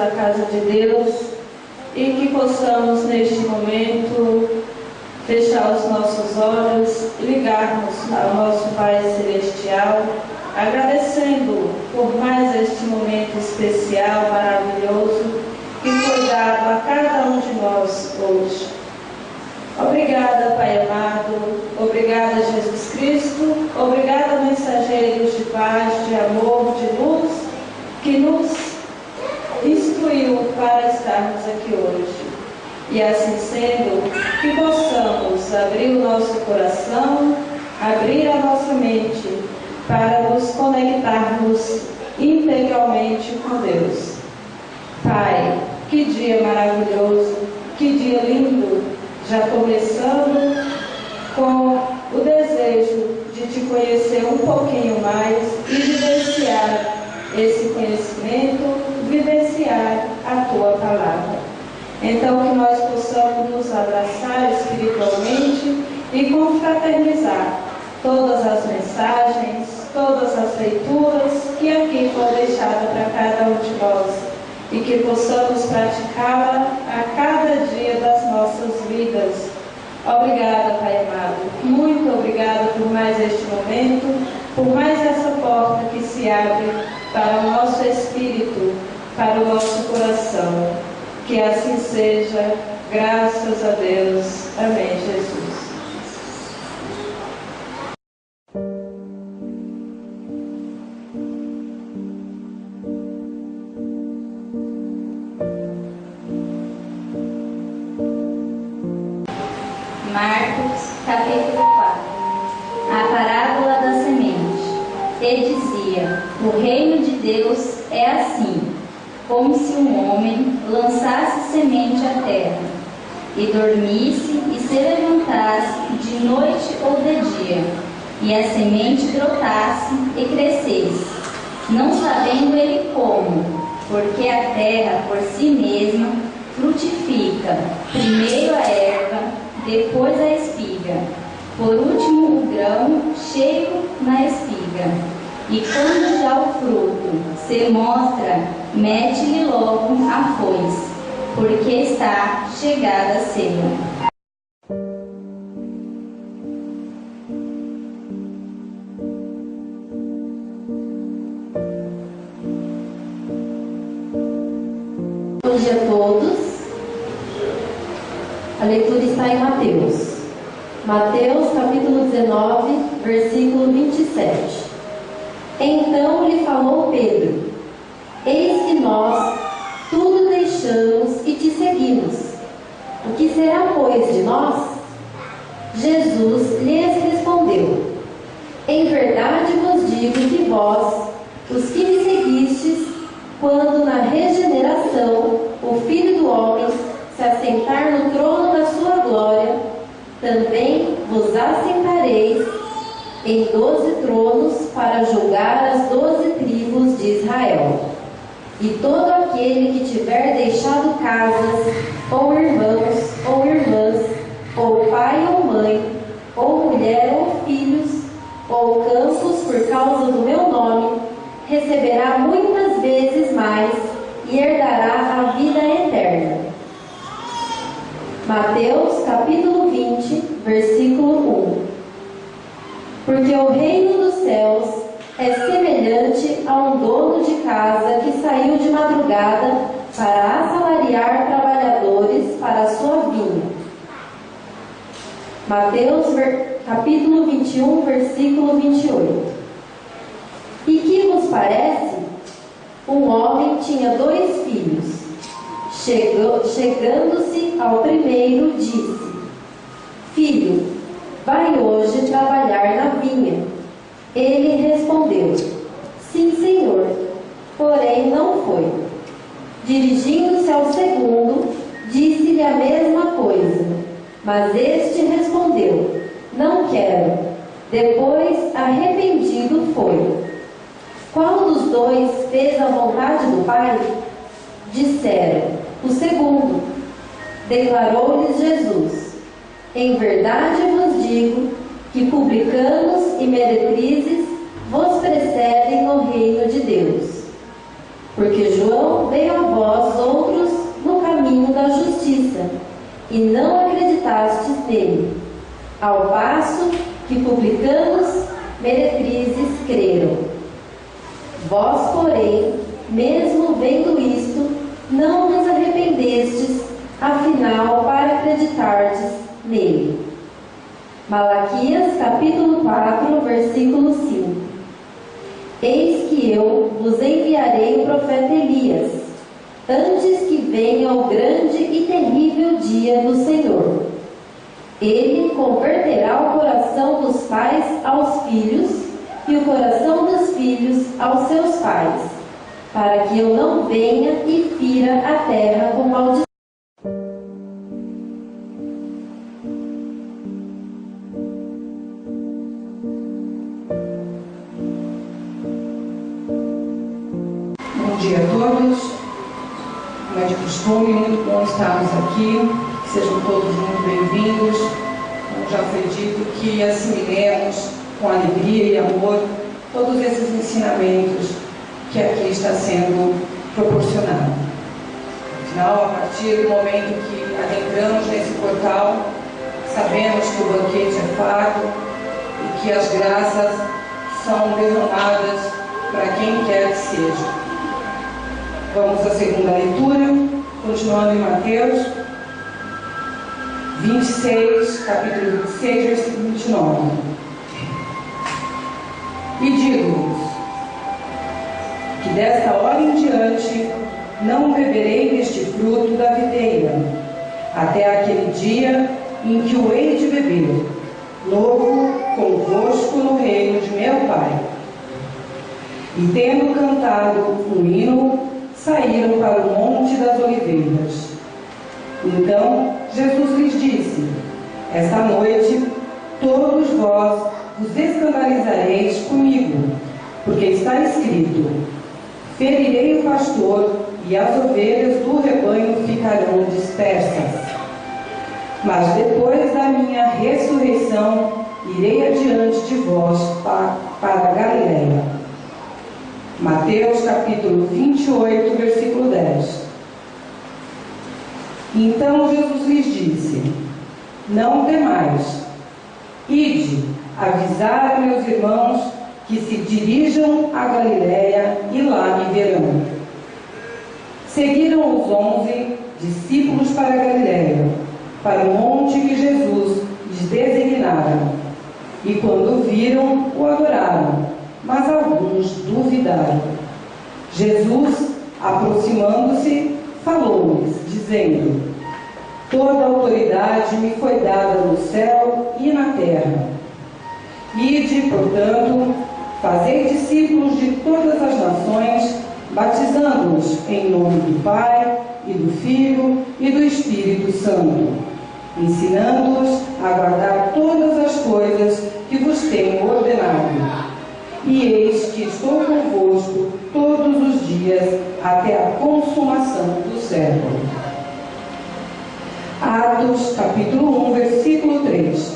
à casa de Deus e que possamos, neste momento, fechar os nossos olhos e ligarmos ao nosso Pai Celestial, agradecendo por mais este momento especial, maravilhoso, que foi dado a cada um de nós hoje. Obrigada, Pai amado, obrigada, Jesus Cristo, obrigada, mensageiros de paz, de amor, de luz, que nos instruiu para estarmos aqui hoje. E assim sendo, que possamos abrir o nosso coração, abrir a nossa mente, para nos conectarmos integralmente com Deus. Pai, que dia maravilhoso, que dia lindo, já começando com o desejo de te conhecer um pouquinho mais e vivenciar esse conhecimento, vivenciar a Tua palavra. Então, que nós possamos nos abraçar espiritualmente e confraternizar todas as mensagens, todas as leituras que aqui foram deixadas para cada um de nós e que possamos praticá-la a cada dia das nossas vidas. Obrigada, Pai amado. Muito obrigada por mais este momento, por mais essa porta que se abre para o nosso espírito, para o nosso coração. Que assim seja, graças a Deus. Amém, Jesus. Marcos, capítulo 4. A parábola da semente. E dizia: o reino de Deus é assim, como se um homem lançasse semente à terra, e dormisse e se levantasse de noite ou de dia, e a semente brotasse e crescesse, não sabendo ele como, porque a terra por si mesma frutifica, primeiro a erva, depois a espiga, por último o grão cheio na espiga. E quando já o fruto se mostra, mete-lhe logo a foice, porque está chegada a ceifa. Bom dia a todos. A leitura está em Mateus. Mateus, capítulo 19, versículo 27. Então lhe falou Pedro: eis que nós tudo deixamos e te seguimos. O que será, pois, de nós? Jesus lhes respondeu: em verdade vos digo que vós, os que me seguistes, quando na regeneração o Filho do Homem se assentar no trono da sua glória, também vos assentareis em 12 tronos para julgar as 12 tribos de Israel. E todo aquele que tiver deixado casas, ou irmãos, ou irmãs, ou pai ou mãe, ou mulher ou filhos, ou campos por causa do meu nome, receberá muitas vezes mais e herdará a vida eterna. Mateus capítulo 20, versículo 1. Porque o reino dos céus é semelhante a um dono de casa que saiu de madrugada para assalariar trabalhadores para a sua vinha. Mateus capítulo 21, versículo 28. E que vos parece? Um homem tinha 2 filhos. Chegando-se ao primeiro, disse: filho, vai hoje trabalhar na vinha. Ele respondeu: sim, senhor. Porém não foi. Dirigindo-se ao segundo, disse-lhe a mesma coisa. Mas este respondeu: não quero. Depois, arrependido, foi. Qual dos 2 fez a vontade do Pai? Disseram: o segundo. Declarou-lhes Jesus: em verdade vos digo que publicanos e meretrizes vos precedem no reino de Deus. Porque João veio a vós outros no caminho da justiça, e não acreditastes nele, ao passo que publicanos, meretrizes creram. Vós, porém, mesmo vendo isto, não vos arrependestes, afinal, para acreditardes nele. Malaquias, capítulo 4, versículo 5. Eis que eu vos enviarei o profeta Elias, antes que venha o grande e terrível dia do Senhor. Ele converterá o coração dos pais aos filhos e o coração dos filhos aos seus pais, para que eu não venha e fira a terra com maldição. Bom dia a todos. Como é de costume, muito bom estarmos aqui. Sejam todos muito bem-vindos. Como já foi dito, que assimilemos com alegria e amor todos esses ensinamentos que aqui está sendo proporcionado. Afinal, a partir do momento que adentramos nesse portal, sabemos que o banquete é farto e que as graças são derramadas para quem quer que seja. Vamos à segunda leitura, continuando em Mateus 26, capítulo 26, versículo 29. E digo-vos que desta hora em diante não beberei deste fruto da videira, até aquele dia em que o hei de beber, novo convosco no reino de meu Pai. E tendo cantado um hino, saíram para o Monte das Oliveiras. Então Jesus lhes disse: esta noite todos vós vos escandalizareis comigo, porque está escrito: ferirei o pastor e as ovelhas do rebanho ficarão dispersas. Mas depois da minha ressurreição irei adiante de vós para a Galileia. Mateus capítulo 28, versículo 10. Então Jesus lhes disse: não temais, ide avisar a meus irmãos que se dirijam a Galileia e lá me verão. Seguiram os 11 discípulos para a Galileia, para o monte que Jesus lhes designara. E quando o viram, o adoraram, mas alguns duvidaram. Jesus, aproximando-se, falou-lhes, dizendo: toda autoridade me foi dada no céu e na terra. Ide, portanto, fazei discípulos de todas as nações, batizando-os em nome do Pai, e do Filho, e do Espírito Santo, ensinando-os a guardar todas as coisas que vos tenho ordenado. E eis que estou convosco todos os dias, até a consumação do século. Atos, capítulo 1, versículo 3.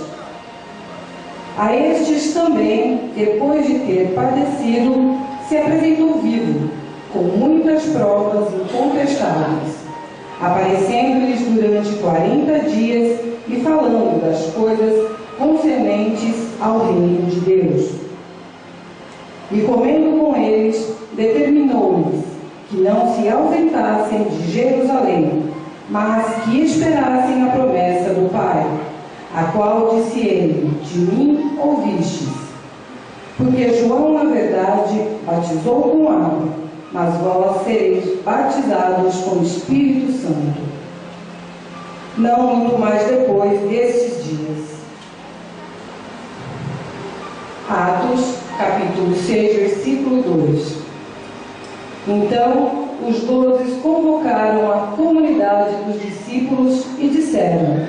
A estes também, depois de ter padecido, se apresentou vivo, com muitas provas incontestáveis, aparecendo-lhes durante 40 dias e falando das coisas concernentes ao reino de Deus. E comendo com eles, determinou-lhes que não se ausentassem de Jerusalém, mas que esperassem a promessa do Pai, a qual disse ele: de mim ouvistes. Porque João, na verdade, batizou com água, mas vós sereis batizados com o Espírito Santo. Não muito mais depois destes dias. Atos, capítulo 6, versículo 2. Então os 12 convocaram a comunidade dos discípulos e disseram: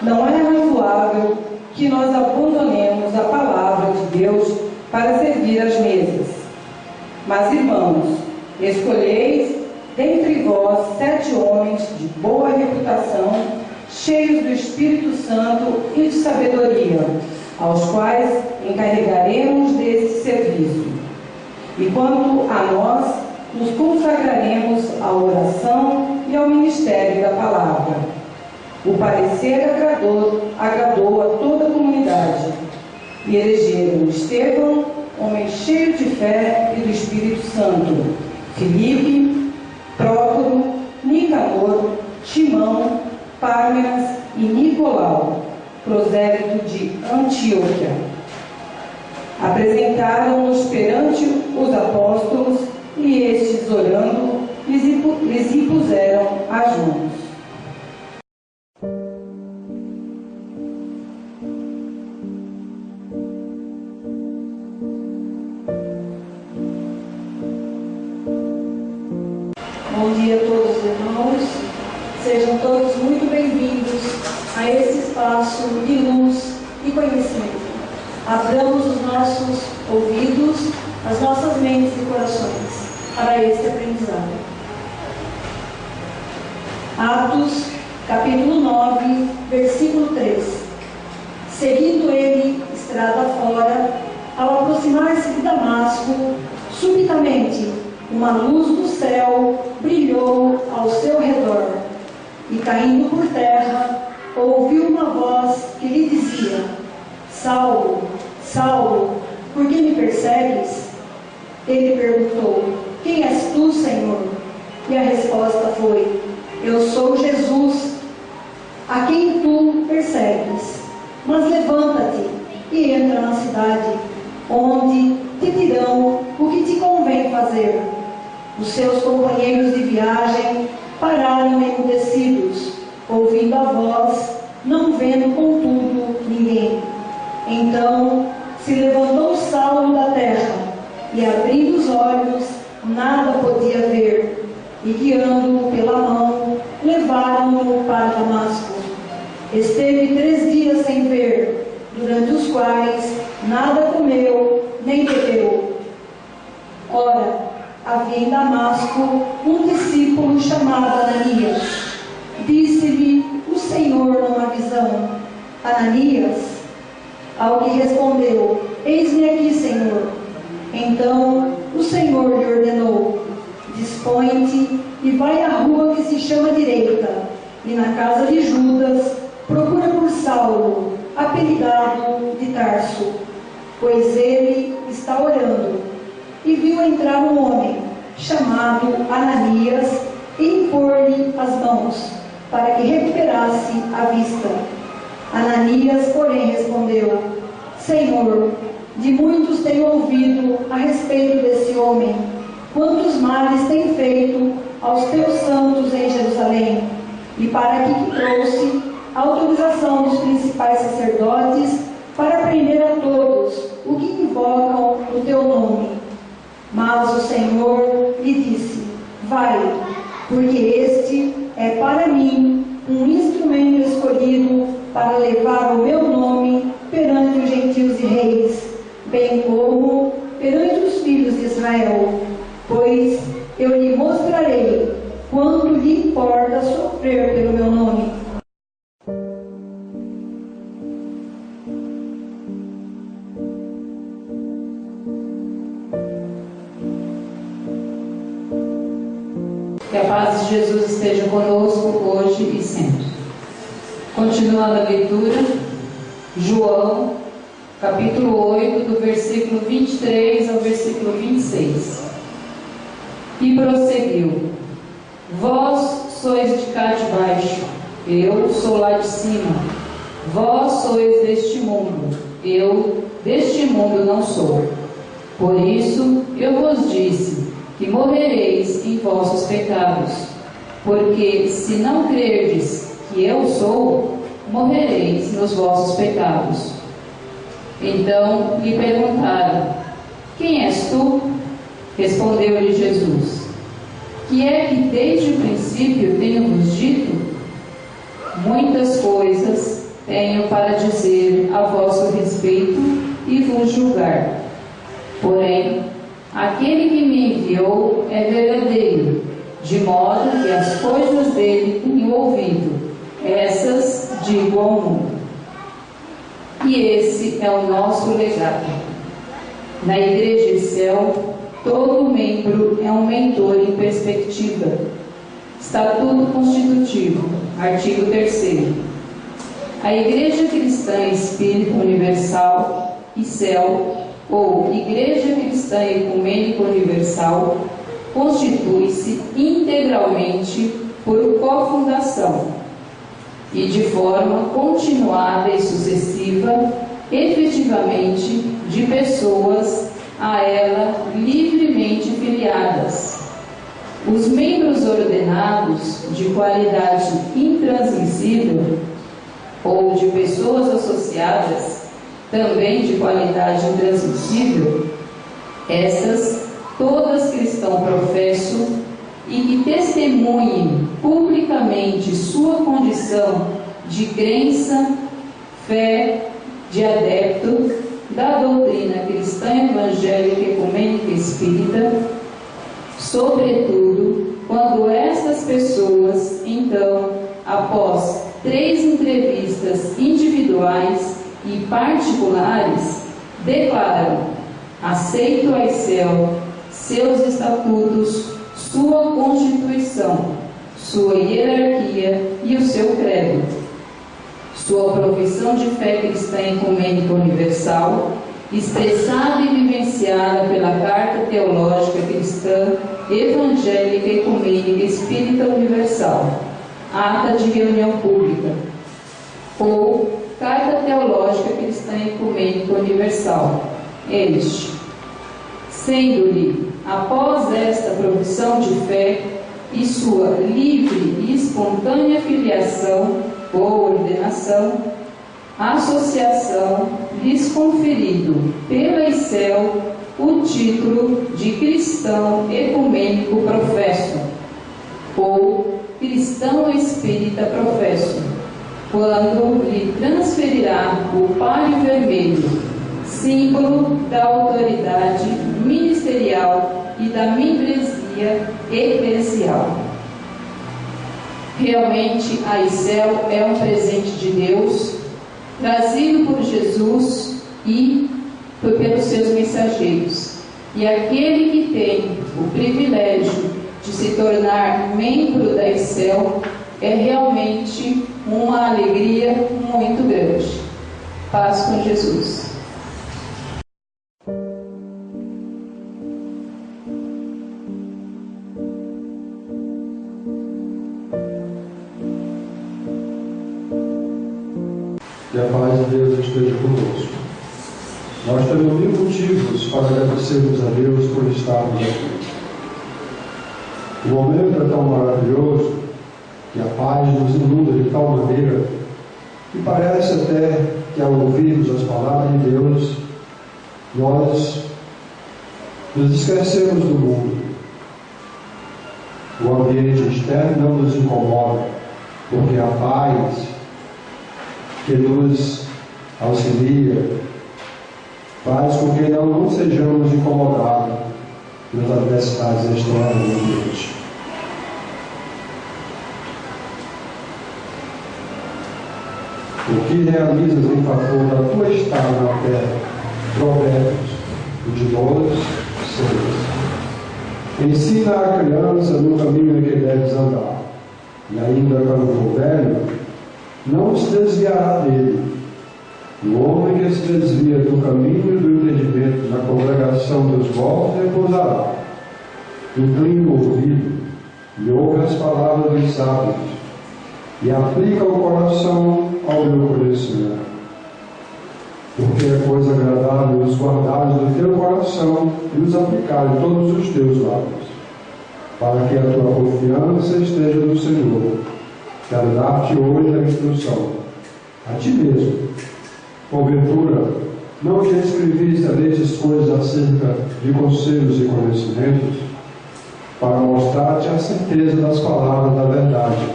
não é razoável que nós abandonemos a palavra de Deus para servir às mesas. Mas, irmãos, escolheis dentre vós 7 homens de boa reputação, cheios do Espírito Santo e de sabedoria, aos quais encarregaremos desse serviço. E quanto a nós, nos consagraremos à oração e ao ministério da palavra. O parecer agradou a toda a comunidade, e elegeram Estevão, homem cheio de fé e do Espírito Santo, Filipe, Prócoro, Nicanor, Timão, Pármenas e Nicolau, prosélito de Antioquia. Apresentaram-nos perante os apóstolos, e estes, orando, lhes impuseram as mãos. Bom dia a todos, irmãos. Sejam todos muito bem-vindos a esse espaço de luz e conhecimento. Abramos os nossos ouvidos, as nossas mentes e corações para este aprendizado. Atos, capítulo 9, versículo 3. Seguindo ele estrada fora, ao aproximar-se de Damasco, subitamente uma luz do céu brilhou ao seu redor, e caindo por terra, ouviu uma voz que lhe dizia: Saulo, Saulo, por que me persegues? Ele perguntou: Quem és tu, Senhor? E a resposta foi: Eu sou Jesus, a quem tu persegues. Mas levanta-te e entra na cidade, onde te dirão o que te convém fazer. Os seus companheiros de viagem pararam emudecidos, ouvindo a voz, não vendo, contudo, ninguém. Então se levantou Saulo da terra, e abrindo os olhos, nada podia ver, e guiando-o pela mão, levaram-no para Damasco. Esteve 3 dias sem ver, durante os quais nada comeu nem bebeu. Ora, havia em Damasco um discípulo chamado Ananias. Disse-lhe o Senhor numa visão: Ananias? Ao que respondeu: Eis-me aqui, Senhor. Então o Senhor lhe ordenou: Dispõe-te e vai à rua que se chama Direita, e na casa de Judas procura por Saulo, apelidado de Tarso, pois ele está orando. E viu entrar um homem, chamado Ananias, e impor-lhe as mãos, para que recuperasse a vista. Ananias, porém, respondeu: Senhor, de muitos tenho ouvido a respeito desse homem, quantos males tem feito aos teus santos em Jerusalém, e para que trouxe a autorização dos principais sacerdotes para prender a todos o que invocam o teu nome. Mas o Senhor lhe disse: Vai, porque este é para mim um instrumento escolhido para levar o meu nome perante os gentios e reis, bem como perante os filhos de Israel, pois eu lhe mostrarei quanto lhe importa sofrer pelo meu nome. Que a paz de Jesus esteja conosco hoje e sempre. Continuando a leitura, João, capítulo 8, do versículo 23 ao versículo 26. E prosseguiu: Vós sois de cá de baixo, eu sou lá de cima. Vós sois deste mundo, eu deste mundo não sou. Por isso eu vos disse que morrereis em vossos pecados, porque se não crerdes que eu sou, morrereis nos vossos pecados. Então lhe perguntaram: Quem és tu? Respondeu-lhe Jesus: Que é que desde o princípio tenho-vos dito? Muitas coisas tenho para dizer a vosso respeito e vos julgar. Porém, aquele que me enviou é verdadeiro, de modo que as coisas dele tenho ouvido, essas digo ao mundo. E esse é o nosso legado. Na igreja de céu, Todo membro é um mentor em perspectiva. Estatuto Constitutivo, artigo 3º. A Igreja Cristã Espírita Universal, ICEL, ou Igreja Cristã Ecumênica Universal, constitui-se integralmente por cofundação e de forma continuada e sucessiva, efetivamente, de pessoas a ela livremente filiadas. Os membros ordenados de qualidade intransmissível ou de pessoas associadas, também de qualidade intransmissível, essas todas cristão professo e que testemunhem publicamente sua condição de crença, fé, de adepto da doutrina cristã evangélica ecumênica espírita, sobretudo quando estas pessoas, então, após 3 entrevistas individuais e particulares, declaram: aceito a ICEL, seus estatutos, sua constituição, sua hierarquia e o seu credo, sua profissão de fé cristã ecumênica universal, expressada e vivenciada pela Carta Teológica Cristã Evangélica Ecumênica Espírita Universal, ata de reunião pública, ou Carta Teológica Cristã Ecumênica Universal, este, sendo-lhe, após esta profissão de fé e sua livre e espontânea filiação ou ordenação, a associação lhes conferido pela ICEL o título de cristão ecumênico professo, ou cristão espírita professo, quando lhe transferirá o palio vermelho, símbolo da autoridade ministerial e da membresia eclesial. Realmente, a ICEL é um presente de Deus, trazido por Jesus e pelos seus mensageiros. E aquele que tem o privilégio de se tornar membro da ICEL é realmente uma alegria muito grande. Paz com Jesus. Que a paz de Deus esteja conosco. Nós temos mil motivos para agradecermos a Deus por estarmos aqui. O momento é tão maravilhoso que a paz nos inunda de tal maneira que parece até que ao ouvirmos as palavras de Deus, nós nos esquecemos do mundo. O ambiente externo não nos incomoda, porque a paz que nos auxilia faz com que não sejamos incomodados pelas adversidades externas do ambiente. O que realizas em favor da tua estada na terra? Provérbios, o de 12, 6. Ensina a criança no caminho em que deves andar, e ainda quando for velho, não se desviará dele. O homem que se desvia do caminho do entendimento na congregação dos mortos repousará. Inclina o ouvido e ouve as palavras dos sábios, e aplica o coração ao meu conhecimento. Porque é coisa agradável os guardares do teu coração e os aplicar em todos os teus lábios, para que a tua confiança esteja no Senhor. Quero dar-te hoje a instrução, a ti mesmo. Porventura, não te escrevi excelentes coisas acerca de conselhos e conhecimentos, para mostrar-te a certeza das palavras da verdade,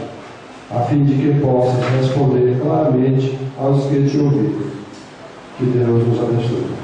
a fim de que possas responder claramente aos que te ouvirem. Que Deus nos abençoe.